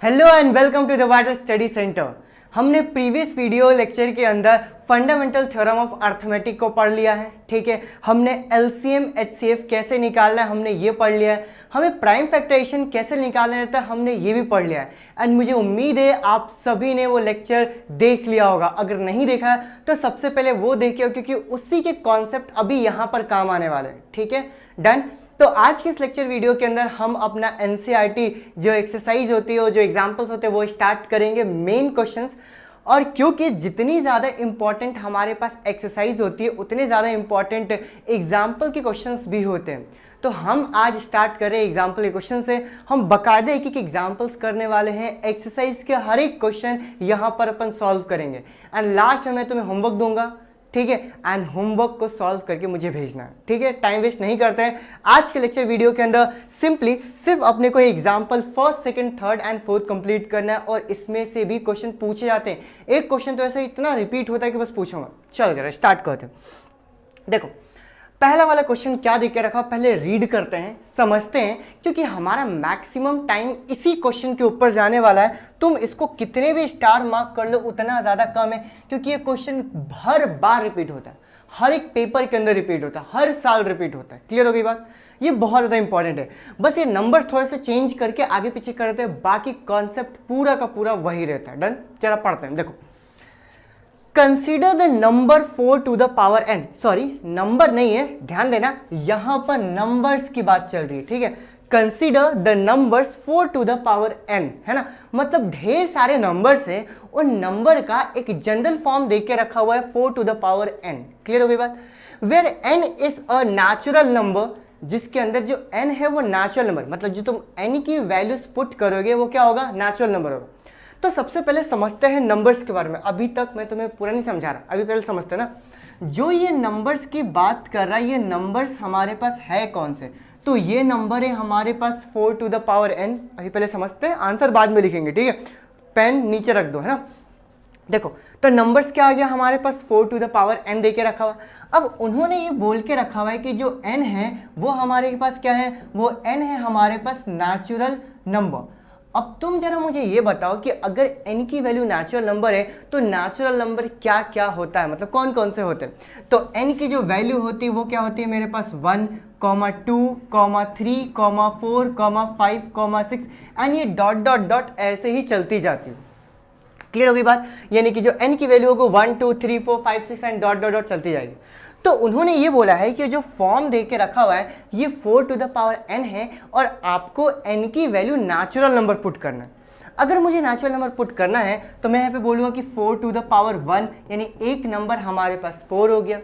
Hello and welcome to the water study centre. हमने previous video lecture के अंदर fundamental theorem of arithmetic को पढ़ लिया है। ठीक है, हमने एलसीएम एचसीएफ कैसे निकालना है हमने ये पढ़ लिया है। हमें प्राइम फैक्टराइजेशन कैसे निकालना रहता है हमने ये भी पढ़ लिया है। एंड मुझे उम्मीद है आप सभी ने वो लेक्चर देख लिया होगा। अगर नहीं देखा है तो सबसे पहले वो देखिए, क्योंकि उसी के कॉन्सेप्ट अभी यहाँ पर काम आने वाले हैं। ठीक है, डन। तो आज के इस लेक्चर वीडियो के अंदर हम अपना एनसीईआरटी जो एक्सरसाइज होती है, जो एग्जांपल्स होते हैं, वो स्टार्ट करेंगे मेन क्वेश्चंस। और क्योंकि जितनी ज़्यादा इंपॉर्टेंट हमारे पास एक्सरसाइज होती है उतने ज़्यादा इंपॉर्टेंट एग्जाम्पल के क्वेश्चंस भी होते हैं। तो हम आज स्टार्ट करें एग्जाम्पल के क्वेश्चन से। हम बाकायदा एक एग्जाम्पल्स करने वाले हैं। एक्सरसाइज के हर एक क्वेश्चन यहाँ पर अपन सॉल्व करेंगे एंड लास्ट में मैं तुम्हें होमवर्क दूंगा। ठीक है, एंड होमवर्क को सॉल्व करके मुझे भेजना है। ठीक है, टाइम वेस्ट नहीं करते हैं। आज के लेक्चर वीडियो के अंदर सिर्फ अपने को example first second third and fourth complete करना है और इसमें से भी क्वेश्चन पूछे जाते हैं। एक क्वेश्चन तो ऐसा इतना रिपीट होता है कि बस पूछूंगा। चलो जरा स्टार्ट करते हैं। देखो पहला वाला क्वेश्चन क्या देख के रखा, पहले रीड करते हैं, समझते हैं, क्योंकि हमारा मैक्सिमम टाइम इसी क्वेश्चन के ऊपर जाने वाला है। तुम इसको कितने भी स्टार मार्क कर लो उतना ज़्यादा कम है, क्योंकि ये क्वेश्चन हर बार रिपीट होता है, हर एक पेपर के अंदर रिपीट होता है, हर साल रिपीट होता है। क्लियर हो गई बात? ये बहुत ज़्यादा इंपॉर्टेंट है। बस ये नंबर थोड़े से चेंज करके आगे पीछे करते हैं, बाकी कॉन्सेप्ट पूरा का पूरा वही रहता है। डन, चला पढ़ते हैं। देखो, consider the number 4 to the power n। Sorry, number नहीं है, ध्यान देना, यहां पर नंबर्स की बात चल रही है। ठीक है, consider the numbers 4 to the power n, है ना, मतलब ढेर सारे नंबर्स है, उन नंबर का एक जनरल फॉर्म देके के रखा हुआ है 4 to the power n। Clear हो गई बात? Where n is a natural number, जिसके अंदर जो n है वो नेचुरल नंबर, मतलब जो तुम n की वैल्यूज पुट करोगे वो क्या होगा, नेचुरल नंबर होगा। तो सबसे पहले समझते हैं नंबर्स के बारे में। अभी तक मैं तुम्हें पूरा नहीं समझा रहा, अभी पहले समझते हैं ना। जो ये नंबर्स की बात कर रहा है, ये नंबर्स हमारे पास है कौन से? तो ये नंबर है हमारे पास 4 टू द पावर n। अभी पहले समझते हैं, आंसर बाद में लिखेंगे। ठीक है, पेन नीचे रख दो, है ना। देखो तो नंबर्स क्या आ गया हमारे पास, 4 टू द पावर n देके रखा हुआ। अब उन्होंने ये बोल के रखा हुआ है कि जो n है वो हमारे पास क्या है, वो n है हमारे पास नेचुरल नंबर। अब तुम जरा मुझे ये बताओ कि अगर n की वैल्यू नेचुरल नंबर है तो नेचुरल नंबर क्या क्या होता है, मतलब कौन कौन से होते हैं? तो n की जो वैल्यू होती है वो क्या होती है मेरे पास, 1, 2, 3, 4, 5, 6 एंड ये डॉट डॉट डॉट ऐसे ही चलती जाती है। क्लियर हो गई बात? यानी कि जो n की वैल्यू होगी 1, 2, 3, 4, 5, 6 एंड डॉट डॉट डॉट चलती जाएगी। तो उन्होंने ये बोला है कि जो फॉर्म दे के रखा हुआ है ये 4 टू द पावर n है और आपको n की वैल्यू नेचुरल नंबर पुट करना है। अगर मुझे नेचुरल नंबर पुट करना है तो मैं यहाँ पे बोलूँगा कि 4 टू द पावर 1, यानी एक नंबर हमारे पास 4 हो गया।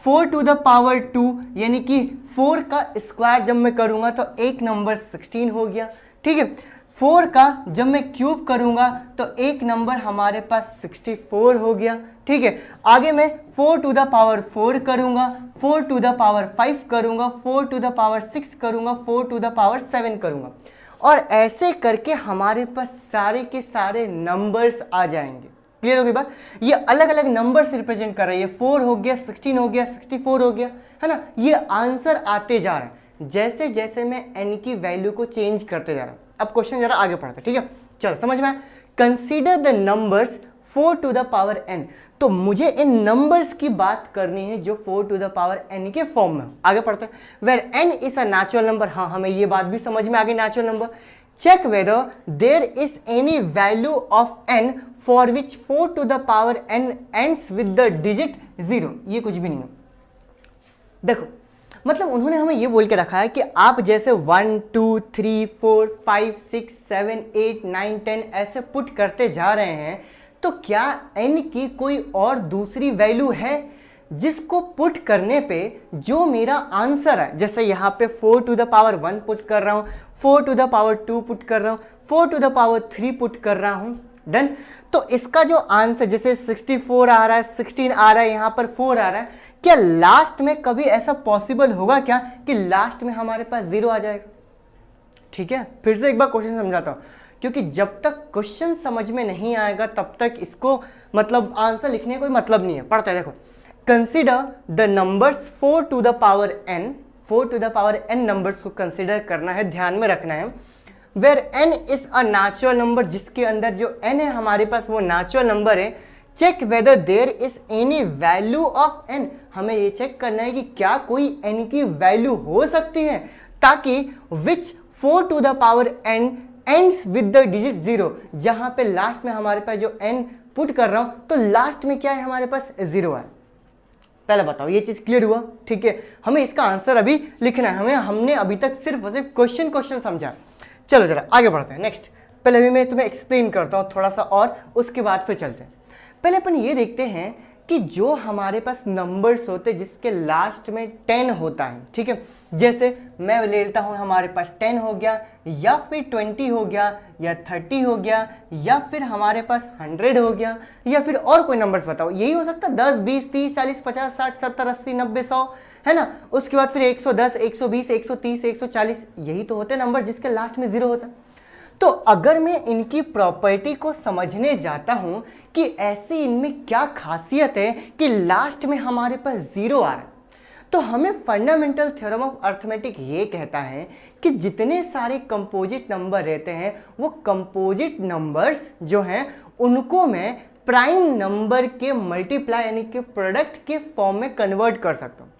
4 टू द पावर 2, यानी कि 4 का स्क्वायर जब मैं करूँगा तो एक नंबर 16 हो गया। ठीक है, 4 का जब मैं क्यूब करूंगा तो एक नंबर हमारे पास 64 हो गया। ठीक है, आगे मैं 4 टू द पावर 4 करूंगा, 4 टू द पावर 5 करूंगा, 4 टू द पावर 6 करूंगा, 4 टू द पावर 7 करूंगा, और ऐसे करके हमारे पास सारे के सारे नंबर्स आ जाएंगे। क्लियर हो गई बात? ये अलग अलग नंबर से रिप्रेजेंट कर रही है। 4 हो गया, 16 हो गया, 64 हो गया, है ना। ये आंसर आते जा रहा है जैसे जैसे मैं n की वैल्यू को चेंज करते जा रहा हूं। अब क्वेश्चन जरा आगे पढ़ते हैं। ठीक है, चलो समझ में आया। Consider the numbers 4 to the power n। तो मुझे इन नंबर्स की बात करनी है जो 4 टू द पावर n के फॉर्म में। आगे पढ़ते हैं। Where n is a natural number, हाँ हमें ये बात भी समझ में आ गई, natural number. Check whether there is any value of n for which 4 to the power n ends with the digit 0। ये कुछ भी नहीं है। देखो मतलब उन्होंने हमें ये बोल के रखा है कि आप जैसे 1, 2, 3, 4, 5, 6, 7, 8, 9, 10 ऐसे पुट करते जा रहे हैं, तो क्या n की कोई और दूसरी वैल्यू है जिसको पुट करने पे जो मेरा आंसर है, जैसे यहाँ पे 4 टू द पावर 1 पुट कर रहा हूँ, 4 टू द पावर 2 पुट कर रहा हूँ, 4 टू द पावर 3 पुट कर रहा हूँ। डन। तो इसका जो आंसर जैसे 64 आ रहा है, 16 आ रहा है, यहाँ पर 4 आ रहा है, क्या लास्ट में कभी ऐसा पॉसिबल होगा क्या कि लास्ट में हमारे पास 0 आ जाएगा? ठीक है, फिर से एक बार क्वेश्चन समझाता हूं, क्योंकि जब तक क्वेश्चन समझ में नहीं आएगा तब तक इसको मतलब आंसर लिखने का कोई मतलब नहीं है। पढ़ते हैं, देखो। Consider the numbers 4 to the power n, 4 to the power n numbers को कंसीडर करना है, ध्यान में रखना है। Where n is a natural number, जिसके अंदर जो n है हमारे पास वो नेचुरल नंबर है। Check whether there is any value of n, हमें ये चेक करना है कि क्या कोई n की वैल्यू हो सकती है, ताकि which 4 to the power n ends with the digit 0, जहां पे लास्ट में हमारे पास जो n पुट कर रहा हूं तो लास्ट में क्या है हमारे पास 0 है। पहले बताओ ये चीज क्लियर हुआ? ठीक है, हमें इसका आंसर अभी लिखना है, हमने अभी तक सिर्फ क्वेश्चन समझा। चलो जरा आगे बढ़ते हैं नेक्स्ट। पहले अभी मैं तुम्हें एक्सप्लेन करता हूं थोड़ा सा और उसके बाद फिर चलते हैं। पहले अपन ये देखते हैं कि जो हमारे पास नंबर्स होते हैं जिसके लास्ट में 10 होता है, ठीक है, जैसे मैं ले लेता हूं हमारे पास 10 हो गया, या फिर 20 हो गया, या 30 हो गया, या फिर हमारे पास 100 हो गया, या फिर और कोई नंबर्स बताओ, यही हो सकता है 10 20 30 40 50 60 70 80 90 100, है ना। उसके बाद फिर 110 120 130 140, यही तो होते हैं नंबर जिसके लास्ट में 0 होता है। तो अगर मैं इनकी प्रॉपर्टी को समझने जाता हूं कि ऐसी इनमें क्या खासियत है कि लास्ट में हमारे पास 0 आ रहा है, तो हमें फंडामेंटल थ्योरम ऑफ अर्थमेटिक ये कहता है कि जितने सारे कंपोजिट नंबर रहते हैं वो कंपोजिट नंबर्स जो हैं उनको मैं प्राइम नंबर के मल्टीप्लाई यानी कि प्रोडक्ट के फॉर्म में कन्वर्ट कर सकता हूं।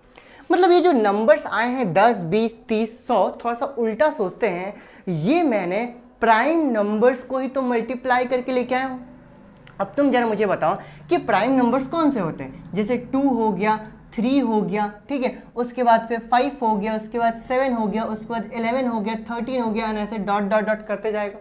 मतलब ये जो नंबर्स आए हैं 10 20 30 100, थोड़ा सा उल्टा सोचते हैं, ये मैंने प्राइम नंबर्स को ही तो मल्टीप्लाई करके लेके आया हूं। अब तुम जरा मुझे बताओ कि प्राइम नंबर्स कौन से होते हैं, जैसे 2 हो गया, 3 हो गया, ठीक है, उसके बाद फिर 5 हो गया, उसके बाद 7 हो गया, उसके बाद 11 हो गया, 13 हो गया, ऐसे डॉट डॉट डॉट करते जाएगा।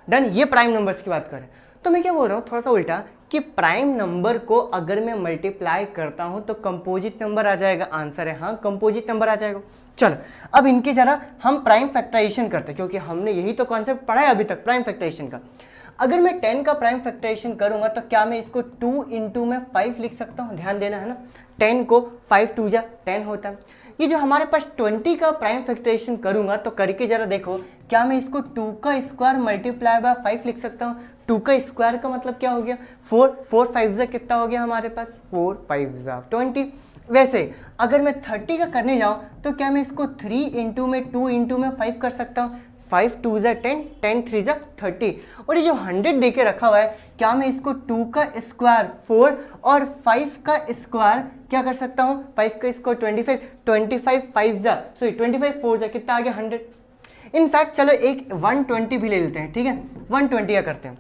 डन, ये प्राइम नंबर्स की बात करें। तो मैं क्या बोल रहा हूँ थोड़ा सा उल्टा, कि प्राइम नंबर को अगर मैं मल्टीप्लाई करता हूं तो कंपोजिट नंबर आ जाएगा। आंसर है हाँ, कंपोजिट नंबर आ जाएगा। चलो अब इनके जरा हम प्राइम फैक्टराइजेशन करते हैं, क्योंकि हमने यही तो कॉन्सेप्ट पढ़ा है अभी तक प्राइम फैक्टराइजेशन का। अगर मैं 10 का प्राइम फैक्टराइजेशन करूंगा तो क्या मैं इसको 2 इंटू में 5 लिख सकता हूं? ध्यान देना है ना, 10 को 5 2 जा 10 होता है। ये जो हमारे पास 20 का प्राइम फैक्टराइजेशन करूंगा तो करके जरा देखो, क्या मैं इसको 2 का स्क्वायर मल्टीप्लाई बाय 5 लिख सकता हूँ? 2 का स्क्वायर का मतलब क्या हो गया 4, 4 5 जा कितना हो गया हमारे पास 4 5 जा 20। वैसे अगर मैं 30 का करने जाऊं तो क्या मैं इसको 3 इंटू में 2 इंटू में 5 कर सकता हूं? 5 2 जा 10, 10 3 जा 30। और ये जो 100 देके रखा हुआ है, क्या मैं इसको 2 का स्क्वायर 4 और 5 का स्क्वायर क्या कर सकता हूं? 5 का स्क्वायर 25, 25 5 जा सॉरी 25 4 जा कितना आ गया 100। इनफैक्ट चलो एक 120 भी ले लेते हैं, ठीक है, 120 का करते हैं।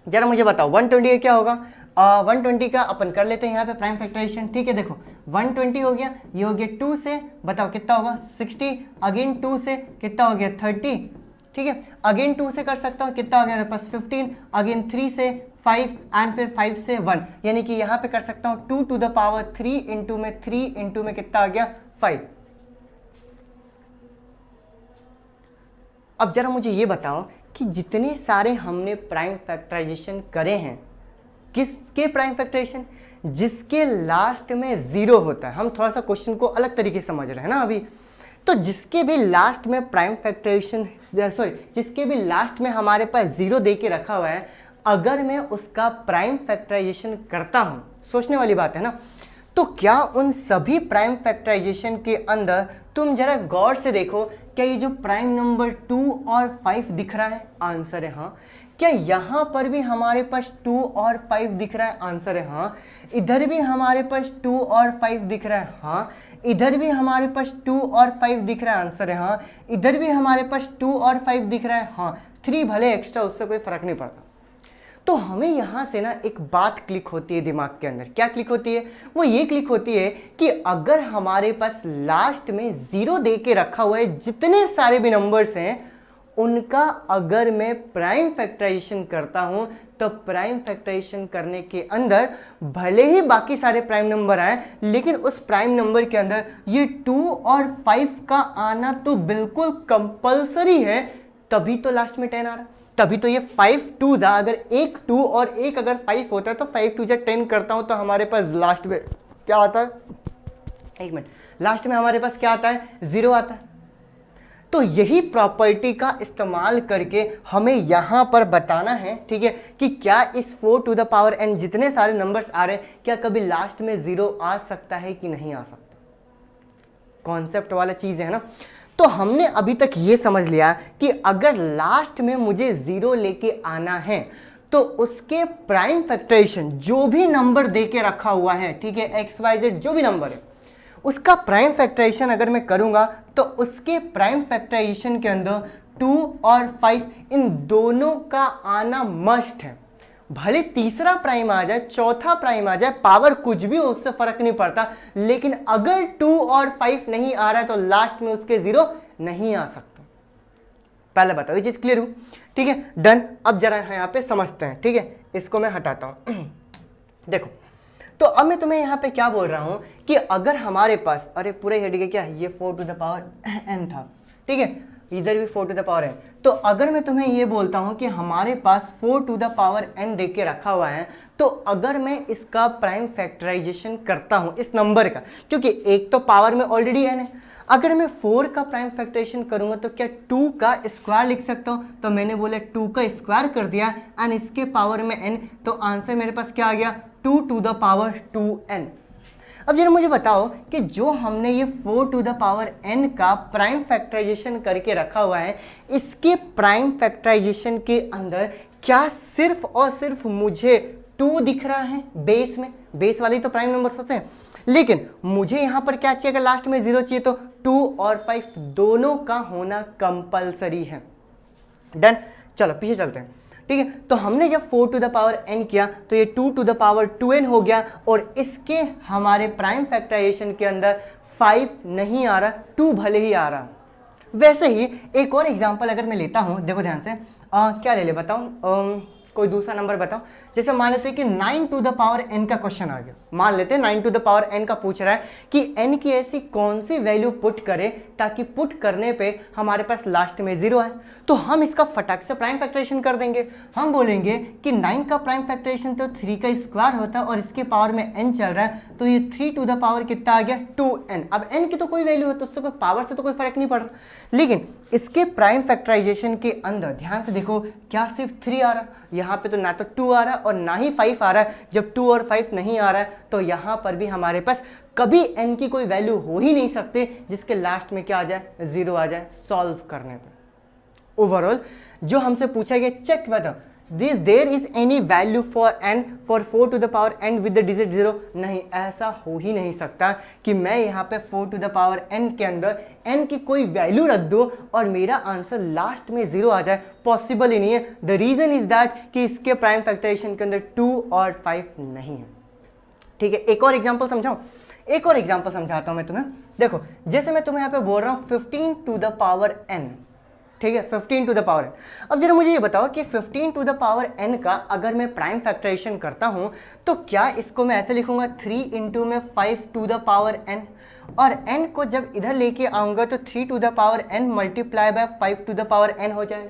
जरा मुझे बताओ 120 क्या होगा? 120 का अपन कर लेते हैं यहाँ पे प्राइम फैक्टराइजेशन, ठीक है। देखो 120 हो गया, ये हो गया 2 से, बताओ कितना होगा 60, अगेन 2 से कितना हो गया 30, ठीक है, अगेन 2 से कर सकता हूँ, कितना हो गया मेरे पास 15, अगेन 3 से 5 एंड फिर 5 से 1, यानी कि यहाँ पे कर सकता हूँ 2 टू द पावर 3 इंटू में 3 इंटू में कितना आ गया 5। अब जरा मुझे ये बताओ कि जितने सारे हमने प्राइम फैक्टराइजेशन करे हैं, किसके प्राइम फैक्टराइजेशन? जिसके लास्ट में 0 होता है। हम थोड़ा सा क्वेश्चन को अलग तरीके से समझ रहे हैं ना अभी। तो जिसके भी लास्ट में प्राइम फैक्टराइजेशन जिसके भी लास्ट में हमारे पास 0 दे के रखा हुआ है, अगर मैं उसका प्राइम फैक्टराइजेशन करता हूं, सोचने वाली बात है ना, तो क्या उन सभी प्राइम फैक्टराइजेशन के अंदर तुम जरा गौर से देखो, क्या ये जो प्राइम नंबर 2 और 5 दिख रहा है? आंसर है हाँ। क्या यहां पर भी हमारे पास 2 और 5 दिख रहा है? आंसर है हाँ। इधर भी हमारे पास 2 और 5 दिख रहा है हाँ। इधर भी हमारे पास 2 और 5 दिख रहा है, आंसर है हाँ। इधर भी हमारे पास 2 और 5 दिख रहा है हाँ। 3 भले एक्स्ट्रा, उससे कोई फर्क नहीं पड़ता। तो हमें यहां से ना एक बात क्लिक होती है दिमाग के अंदर। क्या क्लिक होती है? वो ये क्लिक होती है कि अगर हमारे पास लास्ट में 0 दे के रखा हुआ है, जितने सारे भी नंबर्स हैं उनका अगर मैं प्राइम फैक्टराइजेशन करता हूं, तो प्राइम फैक्टराइजेशन करने के अंदर भले ही बाकी सारे प्राइम नंबर आए, लेकिन उस प्राइम नंबर के अंदर ये 2 और 5 का आना तो बिल्कुल कंपलसरी है, तभी तो लास्ट में 10 आ रहा। तभी तो ये 5 2 जा, अगर एक 2 और एक अगर 5 होता है तो 5 2 जा 10 करता हूं तो हमारे पास लास्ट में क्या आता है? एक मिनट, लास्ट में हमारे पास क्या आता है? 0 आता है। तो यही प्रॉपर्टी का इस्तेमाल करके हमें यहां पर बताना है, ठीक है, कि क्या इस 4 टू द पावर n जितने सारे नंबर्स आ रहे हैं, क्या कभी लास्ट में 0 आ सकता है कि नहीं आ सकता? कॉन्सेप्ट वाला चीज है ना। तो हमने अभी तक ये समझ लिया कि अगर लास्ट में मुझे 0 लेके आना है तो उसके प्राइम फैक्टराइजेशन जो भी नंबर दे के रखा हुआ है, ठीक है, एक्स वाई जेड जो भी नंबर है, उसका प्राइम फैक्टराइजेशन अगर मैं करूंगा तो उसके प्राइम फैक्टराइजेशन के अंदर 2 और 5 इन दोनों का आना मस्ट है। भले तीसरा प्राइम आ जाए, चौथा प्राइम आ जाए, पावर कुछ भी हो, उससे फर्क नहीं पड़ता, लेकिन अगर 2 और 5 नहीं आ रहा है तो लास्ट में उसके 0 नहीं आ सकता। पहले बताओ ये चीज क्लियर हो? ठीक है, डन। अब जरा यहां पे समझते हैं, ठीक है, इसको मैं हटाता हूं। देखो, तो अब मैं तुम्हें यहां पे क्या बोल रहा हूं कि अगर हमारे पास, अरे पूरे हेड के क्या, ये 4 टू द पावर n था, ठीक है, इधर भी 4 टू द पावर n, तो अगर मैं तुम्हें ये बोलता हूं कि हमारे पास 4 टू द पावर n दे के रखा हुआ है, तो अगर मैं इसका प्राइम फैक्टराइजेशन करता हूं इस नंबर का, क्योंकि एक तो पावर में ऑलरेडी n है, अगर मैं 4 का प्राइम फैक्टराइजेशन करूंगा तो क्या 2 का स्क्वायर लिख सकता हूं? तो मैंने बोला 2 का स्क्वायर कर दिया एंड इसके पावर में n, तो आंसर मेरे पास क्या आ गया, 2 टू द पावर 2n। अब जरा मुझे बताओ कि जो हमने ये 4 टू द पावर n का प्राइम फैक्टराइजेशन करके रखा हुआ है, इसके प्राइम फैक्टराइजेशन के अंदर क्या सिर्फ और सिर्फ मुझे 2 दिख रहा है बेस में? बेस वाले तो प्राइम नंबर होते हैं, लेकिन मुझे यहां पर क्या चाहिए? अगर लास्ट में 0 चाहिए तो 2 और 5 दोनों का होना कंपलसरी है। डन, चलो पीछे चलते हैं, ठीक है। तो हमने जब 4 टू द पावर n किया तो ये 2 टू द पावर 2n हो गया, और इसके हमारे प्राइम फैक्टराइजेशन के अंदर 5 नहीं आ रहा, 2 भले ही आ रहा। वैसे ही एक और एग्जांपल अगर मैं लेता हूं, देखो ध्यान से, क्या ले बताऊं, कोई दूसरा नंबर बताओ। जैसे मान लेते हैं कि 9 टू द पावर n का क्वेश्चन आ गया, मान लेते हैं 9 टू द पावर n का पूछ रहा है कि n की ऐसी कौन सी वैल्यू पुट करें ताकि पुट करने पे हमारे पास लास्ट में 0 आए। तो हम इसका फटाक से प्राइम फैक्टराइजेशन कर देंगे। हम बोलेंगे कि 9 का प्राइम फैक्टराइजेशन तो 3 का स्क्वायर होता है और इसके पावर में n चल रहा है, तो ये 3 टू द पावर कितना आ गया, 2n। अब n की तो कोई वैल्यू है तो उससे कोई पावर से तो कोई फर्क नहीं पड़ रहा, लेकिन इसके प्राइम फैक्टराइजेशन के अंदर ध्यान से देखो, क्या सिर्फ 3 आ रहा, यहाँ पे तो ना तो 2 आ रहा और ना ही 5 आ रहा है। जब 2 और 5 नहीं आ रहा है तो यहाँ पर भी हमारे पास कभी n की कोई वैल्यू हो ही नहीं सकती जिसके लास्ट में क्या आ जाए, 0 आ जाए सॉल्व करने पे। ओवरऑल जो हमसे पूछा गया, चेक बताओ this there is any value for n for 4 to the power n with the digit 0। नहीं, ऐसा हो ही नहीं सकता कि मैं यहाँ पे 4 टू द पावर n के अंदर n की कोई वैल्यू रख दूं और मेरा आंसर लास्ट में 0 आ जाए, पॉसिबल ही नहीं है। द रीजन इज दैट कि इसके प्राइम फैक्टराइजेशन के अंदर 2 और 5 नहीं है। ठीक है, एक और एग्जाम्पल समझाऊं, एक और एग्जाम्पल समझाता हूं मैं तुम्हें। देखो, जैसे मैं तुम्हें यहाँ पे बोल रहा हूँ 15 टू द पावर n, ठीक है, 15 टू द पावर n। अब जरा मुझे ये बताओ कि 15 टू द पावर n का अगर मैं प्राइम फैक्टराइजेशन करता हूं तो क्या इसको मैं ऐसे लिखूंगा 3 इंटू में 5 टू द पावर n, और n को जब इधर लेके आऊंगा तो 3 to the power n multiply by 5 to the power n हो जाए।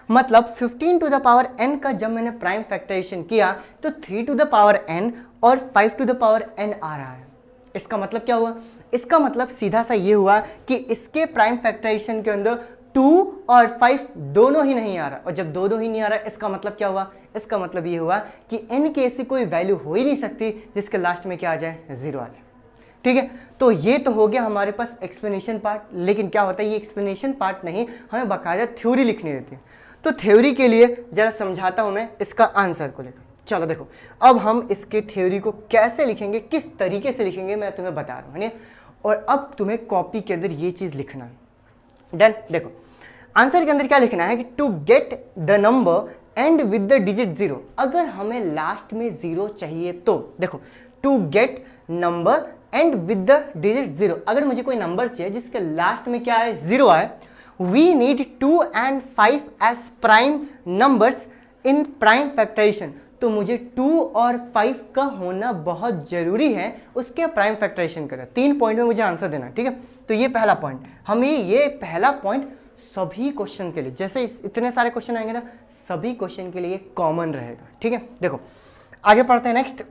मतलब 15 टू द पावर n का जब मैंने प्राइम फैक्टराइजेशन किया तो 3 टू द पावर n और 5 टू द पावर n आ रहा है। इसका मतलब क्या हुआ? इसका मतलब सीधा सा ये हुआ कि इसके प्राइम फैक्टराइजेशन के अंदर 2 और 5 दोनों ही नहीं आ रहा, और जब दोनों ही नहीं आ रहा इसका मतलब क्या हुआ? इसका मतलब ये हुआ कि n की ऐसी कोई वैल्यू हो ही नहीं सकती जिसके लास्ट में क्या आ जाए, 0 आ जाए। ठीक है, तो ये तो हो गया हमारे पास एक्सप्लेनेशन पार्ट, लेकिन क्या होता है ये एक्सप्लेनेशन पार्ट नहीं, हमें बाकायदा थ्योरी लिखनी रहती है। तो थ्योरी के लिए जरा समझाता हूं मैं इसका आंसर को लेकर। चलो देखो, अब हम इसके थ्योरी को कैसे लिखेंगे, किस तरीके से लिखेंगे मैं तुम्हें बता रहा हूँ, और अब तुम्हें कॉपी के अंदर ये चीज लिखना है। डन। देखो, आंसर के अंदर क्या लिखना है कि to get the number end with the digit 0। अगर हमें लास्ट में 0 चाहिए तो देखो, to get number end with the digit 0, अगर मुझे कोई नंबर चाहिए जिसके लास्ट में क्या है, 0 आए, we need 2 and 5 as prime numbers in prime factorisation. तो मुझे 2 और 5 का होना बहुत जरूरी है उसके प्राइम फैक्टराइजेशन का। 3 पॉइंट में मुझे आंसर देना, ठीक है। तो ये पहला पॉइंट, हमें ये पहला पॉइंट सभी क्वेश्चन के लिए, जैसे इतने सारे क्वेश्चन आएंगे ना, सभी क्वेश्चन के लिए कॉमन रहेगा, ठीक है। देखो आगे पढ़ते हैं next.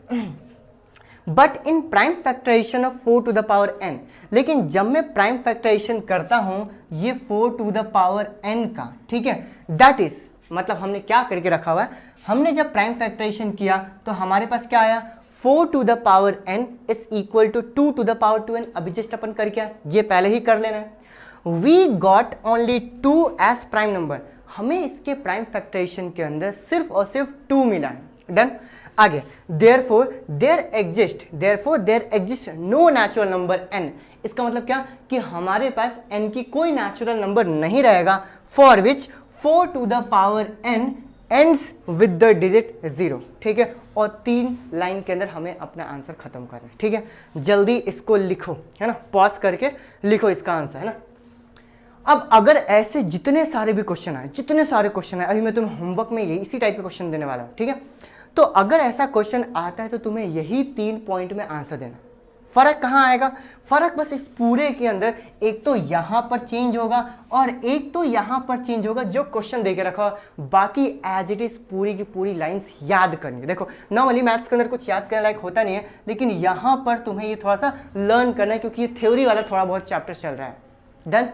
But in prime factorisation of 4 to the power n, लेकिन जब मैं प्राइम फैक्टराइजेशन करता हूं ये 4 टू द पावर n का, ठीक है, दैट इज, मतलब हमने क्या करके रखा हुआ है, हमने जब प्राइम फैक्टराइजेशन किया तो हमारे पास क्या आया, 4 to the power n is equal to 2 to the power 2n। अभी जस्ट अपन करके ये पहले ही कर लेना है। We got only 2 as prime number, हमें इसके प्राइम फैक्टराइजेशन के अंदर सिर्फ और सिर्फ 2 मिला है। डन। आगे therefore there exist no natural number n, इसका मतलब क्या कि हमारे पास n की कोई नेचुरल नंबर नहीं रहेगा for which 4 to the power n ends with the digit 0। ठीक है, और 3 लाइन के अंदर हमें अपना आंसर खत्म करना है। ठीक है, जल्दी इसको लिखो, है ना, पॉज करके लिखो इसका आंसर, है ना। अब अगर ऐसे जितने सारे भी क्वेश्चन आए, जितने सारे क्वेश्चन आए, अभी मैं तुम्हें होमवर्क में यही इसी टाइप के क्वेश्चन देने वाला हूँ। ठीक है, तो अगर ऐसा क्वेश्चन आता है तो तुम्हें यही 3 पॉइंट में आंसर देना। फर्क कहाँ आएगा? फर्क बस इस पूरे के अंदर एक तो यहां पर चेंज होगा और एक तो यहां पर चेंज होगा जो क्वेश्चन देके रखा हो, बाकी एज इट इज पूरी की पूरी लाइंस याद करनी है। देखो नॉर्मली मैथ्स के अंदर कुछ याद करने लायक होता नहीं है, लेकिन यहां पर तुम्हें ये थोड़ा सा लर्न करना है क्योंकि ये थ्योरी वाला थोड़ा बहुत चैप्टर चल रहा है। डन।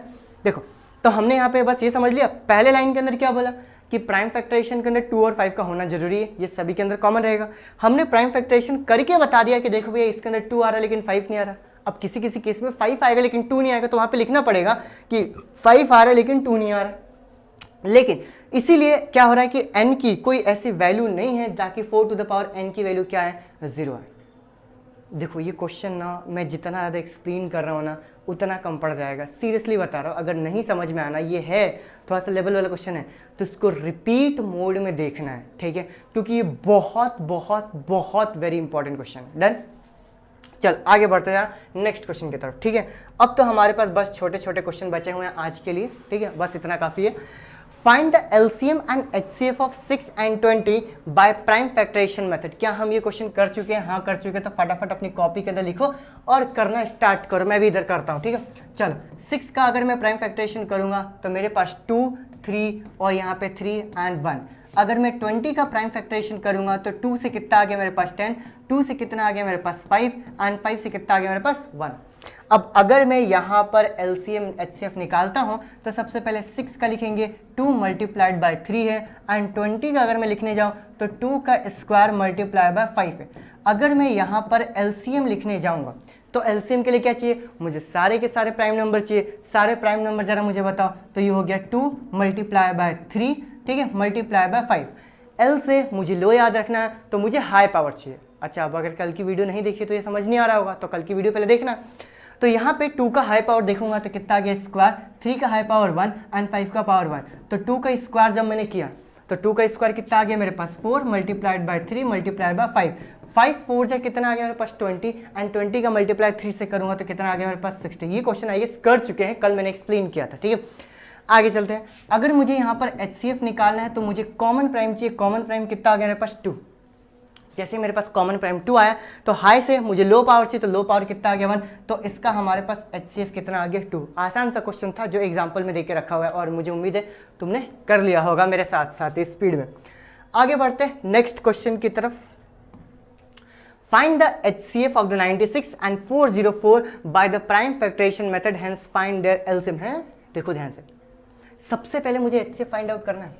देखो तो हमने यहाँ पे बस ये समझ लिया, पहले लाइन के अंदर क्या बोला कि प्राइम फैक्टराइजेशन के अंदर 2 और 5 का होना जरूरी है, ये सभी के अंदर कॉमन रहेगा। हमने प्राइम फैक्टराइजेशन करके बता दिया कि देखो भैया इसके अंदर 2 आ रहा है लेकिन 5 नहीं आ रहा। अब किसी किसी केस में 5 आएगा लेकिन 2 नहीं आएगा, तो वहां पे लिखना पड़ेगा कि 5 आ रहा है लेकिन 2 नहीं आ रहा। लेकिन इसीलिए क्या हो रहा है कि n की कोई ऐसी वैल्यू नहीं है ताकि 4 टू द पावर n की वैल्यू क्या है? 0 है। देखो ये क्वेश्चन ना मैं जितना ज़्यादा एक्सप्लेन कर रहा हूँ ना उतना कम पड़ जाएगा, सीरियसली बता रहा हूँ। अगर नहीं समझ में आना, ये है थोड़ा सा लेवल वाला क्वेश्चन है, तो इसको रिपीट मोड में देखना है। ठीक है, क्योंकि ये बहुत बहुत बहुत वेरी इंपॉर्टेंट क्वेश्चन है। डन। चल आगे बढ़ते जा नेक्स्ट क्वेश्चन की तरफ। ठीक है, अब तो हमारे पास बस छोटे छोटे क्वेश्चन बचे हुए हैं आज के लिए। ठीक है, बस इतना काफ़ी है। Find the LCM and HCF of 6 and 20 by prime factorisation method. क्या हम ये क्वेश्चन कर चुके हैं? हाँ कर चुके हैं। तो फटाफट अपनी कॉपी के अंदर लिखो और करना स्टार्ट करो। मैं भी इधर करता हूँ। ठीक है, चलो 6 का अगर मैं प्राइम फैक्टराइजेशन करूंगा तो मेरे पास 2, 3 और यहाँ पे 3 and 1। अगर मैं 20 का प्राइम फैक्टराइजेशन करूंगा तो 2 से कितना आ गया मेरे पास 10, 2 से कितना आ गया मेरे पास 5 and 5 से कितना आ गया मेरे पास 1। अब अगर मैं यहाँ पर LCM HCF निकालता हूँ तो सबसे पहले 6 का लिखेंगे 2 मल्टीप्लाइड बाय 3 है, एंड 20 का अगर मैं लिखने जाऊँ तो 2 का स्क्वायर मल्टीप्लाई बाय 5 है। अगर मैं यहाँ पर LCM लिखने जाऊँगा तो LCM के लिए क्या चाहिए? मुझे सारे के सारे प्राइम नंबर चाहिए। सारे प्राइम नंबर जरा मुझे बताओ। तो ये हो गया 2 मल्टीप्लाई बाय 3, ठीक है, मल्टीप्लाई बाय 5। L से मुझे लो याद रखना है तो मुझे हाई पावर चाहिए। अच्छा, अब अगर कल की वीडियो नहीं देखी तो ये समझ नहीं आ रहा होगा, तो कल की वीडियो पहले देखना। तो यहाँ पे 2 का हाई पावर देखूंगा तो कितना आ गया स्क्वायर, 3 का हाई पावर 1 एंड 5 का पावर 1। तो 2 का स्क्वायर जब मैंने किया तो 2 का स्क्वायर कितना आ गया मेरे पास 4 मल्टीप्लाइड बाय 3 मल्टीप्लाइड बाय 5। 5 4 जा कितना आ गया मेरे पास 20, एंड 20 का मल्टीप्लाई 3 से करूंगा तो कितना आ गया मेरे पास 60। ये क्वेश्चन आइए कर चुके हैं, कल मैंने एक्सप्लेन किया था। ठीक है, आगे चलते हैं। अगर मुझे यहाँ पर HCF निकालना है तो मुझे कॉमन प्राइम चाहिए। कॉमन प्राइम कितना आ गया मेरे पास 2। जैसे मेरे पास कॉमन प्राइम 2 आया तो हाई से मुझे लो पावर चाहिए, तो लो पावर कितना आ गया 1। तो इसका हमारे पास HCF कितना आ गया 2। आसान सा क्वेश्चन था जो एग्जाम्पल में देके रखा हुआ है, और मुझे उम्मीद है तुमने कर लिया होगा मेरे साथ साथ स्पीड में। आगे बढ़ते हैं नेक्स्ट क्वेश्चन की तरफ। Find the HCF of the 96 and 404 by the prime factorization method, hence find their LCM है। देखो ध्यान से, सबसे पहले मुझे HCF फाइंड आउट करना है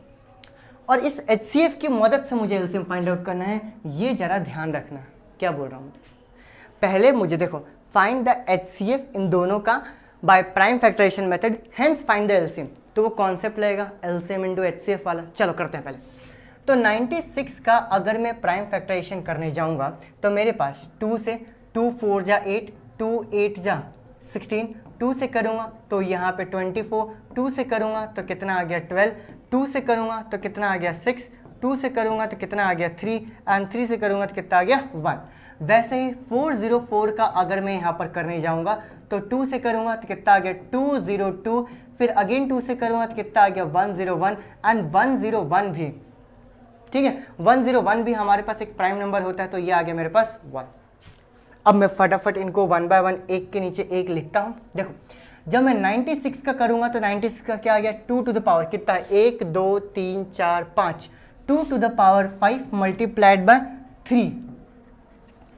और इस HCF की मदद से मुझे LCM फाइंड आउट करना है। ये जरा ध्यान रखना क्या बोल रहा हूँ। पहले मुझे देखो फाइंड द HCF इन दोनों का by prime factorisation method, hence find the LCM। तो वो कॉन्सेप्ट लगेगा LCM इंटू HCF वाला। चलो करते हैं पहले। तो 96 का अगर मैं प्राइम फैक्टराइजेशन करने जाऊंगा तो मेरे पास 2 से 2 4 जा 8, 2 8 जा 16, 2 से करूंगा तो यहाँ पे 24, 2 से करूंगा तो कितना आ गया 12, 2 से करूंगा तो कितना आ गया 6, 2 से करूंगा तो कितना आ गया 3, एंड 3 से करूंगा तो कितना आ गया 1। वैसे ही 404 का अगर मैं यहाँ पर करने जाऊंगा तो 2 से करूंगा तो कितना आ गया 202, फिर अगेन 2 से करूंगा तो कितना आ गया 101, एंड 101 भी, ठीक है, 101 भी हमारे पास एक प्राइम नंबर होता है। तो ये आ गया मेरे पास 1। अब मैं फटाफट इनको 1 बाय 1 एक के नीचे एक लिखता हूं। देखो जब मैं 96 का करूंगा तो 96 का क्या आ गया 2 टू द पावर कितना है 1 2 3 4 5, 2 to the power 5 multiplied by 3।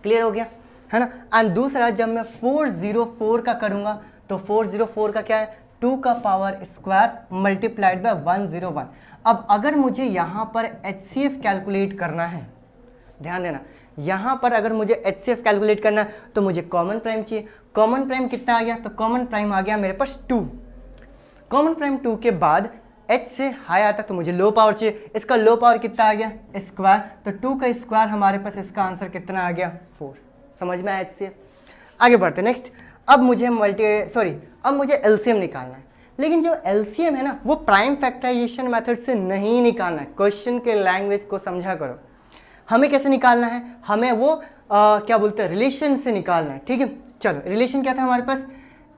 Clear हो गया है ना। एंड दूसरा जब मैं 404 का करूंगा तो 404 का क्या है 2 का पावर स्क्वायर मल्टीप्लाइड बाय 101। अब अगर मुझे यहाँ पर HCF कैलकुलेट करना है, ध्यान देना, यहाँ पर अगर मुझे HCF कैलकुलेट करना है तो मुझे कॉमन प्राइम चाहिए। कॉमन प्राइम कितना आ गया तो कॉमन प्राइम आ गया मेरे पास 2। कॉमन प्राइम 2 के बाद h से हाई आता तो मुझे लो पावर चाहिए, इसका लो पावर कितना आ गया स्क्वायर, तो 2 का स्क्वायर हमारे पास, इसका आंसर कितना आ गया 4। समझ में आया? h से आगे बढ़ते नेक्स्ट। अब मुझे अब मुझे एलसीएम निकालना है, लेकिन जो एलसीएम है ना वो प्राइम फैक्टराइजेशन मेथड से नहीं निकालना है। क्वेश्चन के लैंग्वेज को समझा करो। हमें कैसे निकालना है, हमें वो क्या बोलते हैं रिलेशन से निकालना है। ठीक है, चलो रिलेशन क्या था हमारे पास,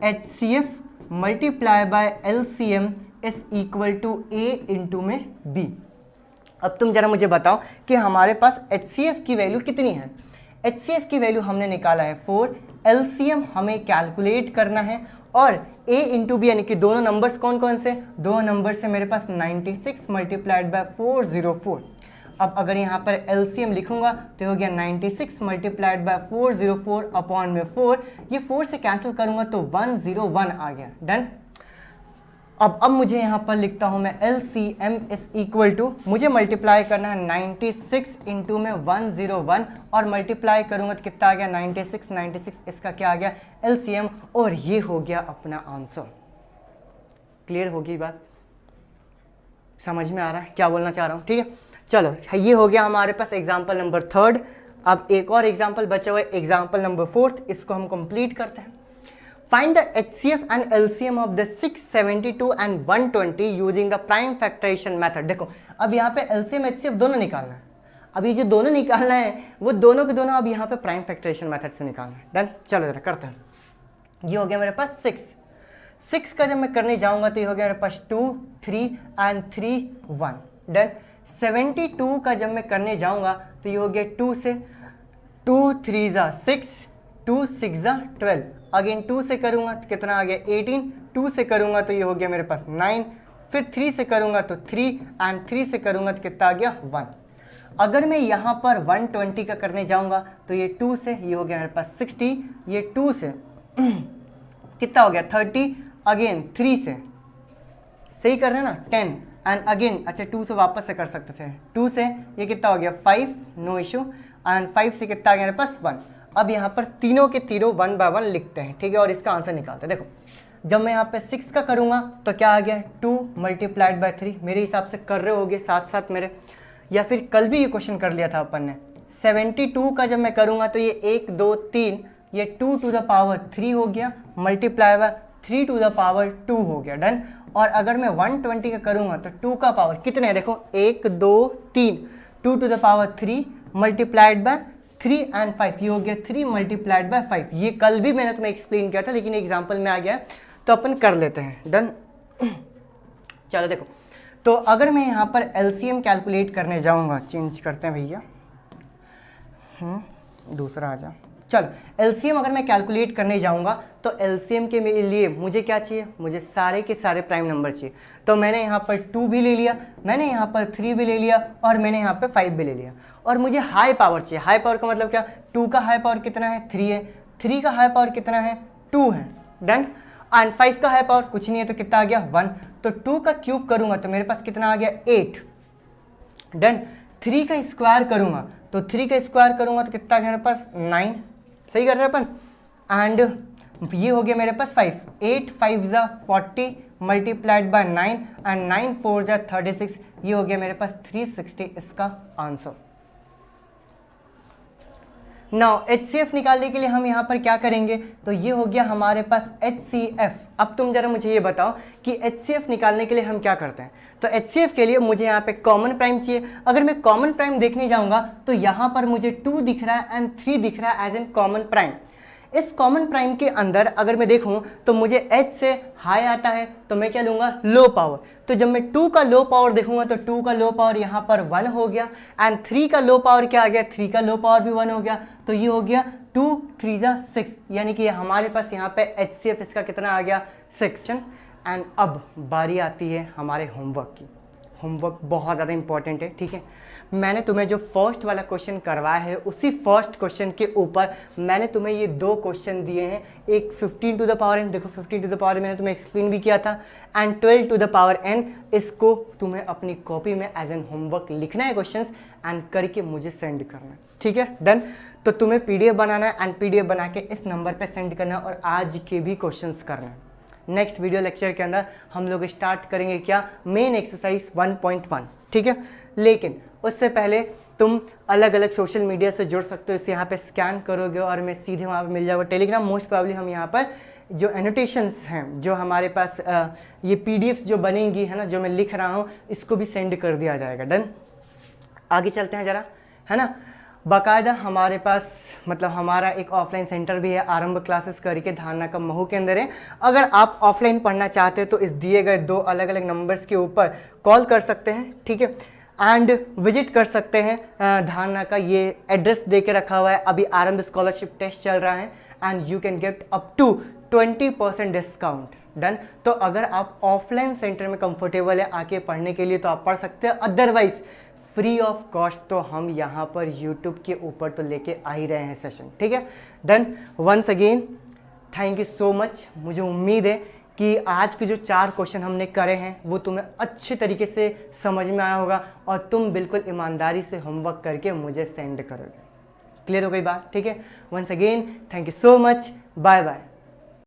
HCF multiply by LCM is equal to A into में B। अब तुम जरा मुझे बताओ कि हमारे पास HCF की वैल्यू कितनी है। HCF की वैल्यू हमने निकाला है 4, LCM हमें कैलकुलेट करना है, और A इंटू बी यानी कि दोनों नंबर्स कौन कौन से, दो नंबर से मेरे पास 96 मल्टीप्लाइड बाय 404। अब अगर यहाँ पर LCM लिखूंगा तो हो गया 96 मल्टीप्लाइड बाय 404 अपॉन में 4, ये 4 से कैंसिल करूंगा तो 101 आ गया। डन। अब मुझे यहाँ पर लिखता हूँ मैं LCM इज इक्वल टू, मुझे मल्टीप्लाई करना है 96 इंटू में 101, और मल्टीप्लाई करूँगा तो कितना आ गया 96, इसका क्या आ गया LCM, और ये हो गया अपना आंसर। क्लियर होगी बात? समझ में आ रहा है क्या बोलना चाह रहा हूँ? ठीक है, चलो ये हो गया हमारे पास एग्जाम्पल नंबर 3। अब एक और एग्जाम्पल बचा हुआ है, एग्जाम्पल नंबर 4, इसको हम कंप्लीट करते हैं। Find the HCF and LCM of the 672 and 120 using the prime factorization method। देखो अब यहाँ पे LCM HCF दोनों निकालना है। अब ये जो दोनों निकालना है वो दोनों के दोनों अब यहाँ पे प्राइम फैक्टराइजेशन मेथड से निकालना है। डन, चलो जरा करते हैं। ये हो गया मेरे पास 6 का जब मैं करने जाऊंगा तो ये हो गया मेरे पास 2, 3 and 3, 1। डन। 72 का जब मैं करने जाऊंगा तो ये हो गया 2 से, 2 3 जा 6, 2 6 जा 12, अगेन 2 से करूंगा तो कितना आ गया 18, 2 से करूंगा तो ये हो गया मेरे पास 9, फिर 3 से करूंगा तो 3 एंड 3 से करूंगा तो कितना आ गया 1। अगर मैं यहाँ पर 120 का करने जाऊंगा तो ये 2 से, ये हो गया मेरे पास 60, ये 2 से कितना हो गया 30, अगेन 3 से, सही कर रहे हैं ना 10, एंड अगेन अच्छा 2 से वापस से कर सकते थे, 2 से ये कितना हो गया 5, नो इशू, एंड 5 से कितना आ गया मेरे पास 1। अब यहाँ पर तीनों के तीनों 1 बाय 1 लिखते हैं। ठीक है, और इसका आंसर निकालते हैं। देखो जब मैं यहाँ पे 6 का करूँगा तो क्या आ गया 2 मल्टीप्लाइड बाय 3, मेरे हिसाब से कर रहे होगे साथ साथ मेरे, या फिर कल भी ये क्वेश्चन कर लिया था अपन ने। 72 का जब मैं करूँगा तो ये 1 2 3, ये 2 टू द पावर 3 हो गया, multiply by 3 to the power 2 हो गया। डन। और अगर मैं 120 का करूँगा तो 2 का पावर कितने हैं, देखो 1 2 3, 2 to the power 3 multiplied by 3 and 5, ये हो गया 3 मल्टीप्लाइड बाय 5। ये कल भी मैंने तुम्हें एक्सप्लेन किया था लेकिन एग्जाम्पल में आ गया तो अपन कर लेते हैं। डन। चलो देखो, तो अगर मैं यहाँ पर LCM कैलकुलेट करने जाऊँगा, चेंज करते हैं भैया, दूसरा आ जा। चलो LCM अगर मैं कैलकुलेट करने जाऊँगा तो LCM के लिए मुझे क्या चाहिए, मुझे सारे के सारे प्राइम नंबर चाहिए। तो मैंने यहाँ पर 2 भी ले लिया, मैंने यहाँ पर 3 भी ले लिया, और मैंने यहाँ पर 5 भी ले लिया, और मुझे हाई पावर चाहिए। हाई पावर का मतलब क्या, 2 का हाई पावर कितना है 3 है, 3 का हाई पावर कितना है 2 है। डन। एंड 5 का हाई पावर कुछ नहीं है तो कितना आ गया 1, तो 2 का क्यूब करूँगा तो मेरे पास कितना आ गया 8। डन। 3 का स्क्वायर करूँगा तो 3 का स्क्वायर करूँगा तो कितना आ गया मेरे पास 9, सही कर रहे हैं अपन। एंड ये हो गया मेरे पास 5, 8 5 जा 40 मल्टीप्लाइड बाय 9 एंड 9 4 जा 36, ये हो गया मेरे पास 360 इसका आंसर। नाउ HCF निकालने के लिए हम यहाँ पर क्या करेंगे, तो ये हो गया हमारे पास HCF। अब तुम जरा मुझे ये बताओ कि HCF निकालने के लिए हम क्या करते हैं। तो HCF के लिए मुझे यहाँ पे कॉमन प्राइम चाहिए। अगर मैं कॉमन प्राइम देखने जाऊँगा तो यहाँ पर मुझे 2 दिख रहा है एंड 3 दिख रहा है एज एन कॉमन प्राइम। इस कॉमन प्राइम के अंदर अगर मैं देखूं तो मुझे H से हाई आता है तो मैं क्या लूँगा लो पावर। तो जब मैं 2 का लो पावर देखूंगा तो 2 का लो पावर यहाँ पर 1 हो गया, एंड 3 का लो पावर क्या आ गया, 3 का लो पावर भी 1 हो गया, तो ये हो गया 2 3 जा 6, यानी कि हमारे पास यहाँ पे HCF इसका कितना आ गया 6। एंड अब बारी आती है हमारे होमवर्क की। होमवर्क बहुत ज़्यादा इंपॉर्टेंट है, ठीक है। मैंने तुम्हें जो फर्स्ट वाला क्वेश्चन करवाया है उसी फर्स्ट क्वेश्चन के ऊपर मैंने तुम्हें ये 2 क्वेश्चन दिए हैं। एक 15 टू द पावर n, देखो 15 टू द पावर मैंने तुम्हें एक्सप्लेन भी किया था, and 12 to the power n। इसको तुम्हें अपनी कॉपी में एज एन होमवर्क लिखना है क्वेश्चंस, एंड करके मुझे सेंड करना है, ठीक है। डन। तो तुम्हें PDF बनाना है एंड PDF बना के इस नंबर पर सेंड करना है, और आज के भी क्वेश्चंस करना है, नेक्स्ट वीडियो लेक्चर के अंदर हम लोग स्टार्ट करेंगे क्या, मेन एक्सरसाइज 1.1, ठीक है। लेकिन उससे पहले तुम अलग अलग सोशल मीडिया से जुड़ सकते हो, इसे यहाँ पे स्कैन करोगे और मैं सीधे वहाँ पे मिल जाऊँगा टेलीग्राम। मोस्ट प्रॉब्ली हम यहाँ पर जो एनोटेशंस हैं, जो हमारे पास ये पीडीएफ्स जो बनेंगी है ना, जो मैं लिख रहा हूँ, इसको भी सेंड कर दिया जाएगा। डन, आगे चलते हैं ज़रा, है ना। बाकायदा हमारे पास मतलब हमारा एक ऑफलाइन सेंटर भी है, आरंभ क्लासेस करके, धारणा का महू के अंदर है। अगर आप ऑफलाइन पढ़ना चाहते हैं तो इस दिए गए 2 अलग अलग नंबर्स के ऊपर कॉल कर सकते हैं, ठीक है, एंड विजिट कर सकते हैं। धारणा का ये एड्रेस दे के रखा हुआ है, अभी आरंभ स्कॉलरशिप टेस्ट चल रहा है and you can get up to 20% discount. Done, तो अगर आप ऑफलाइन सेंटर में कंफर्टेबल है आके पढ़ने के लिए तो आप पढ़ सकते हैं, अदरवाइज फ्री ऑफ कॉस्ट तो हम यहाँ पर यूट्यूब के ऊपर तो लेके आ ही रहे हैं सेशन, ठीक है। Done, once again thank you so much. मुझे उम्मीद है कि आज के जो 4 क्वेश्चन हमने करे हैं वो तुम्हें अच्छे तरीके से समझ में आया होगा और तुम बिल्कुल ईमानदारी से होमवर्क करके मुझे सेंड करोगे। क्लियर हो गई बात, ठीक है। Once again thank you so much, bye bye.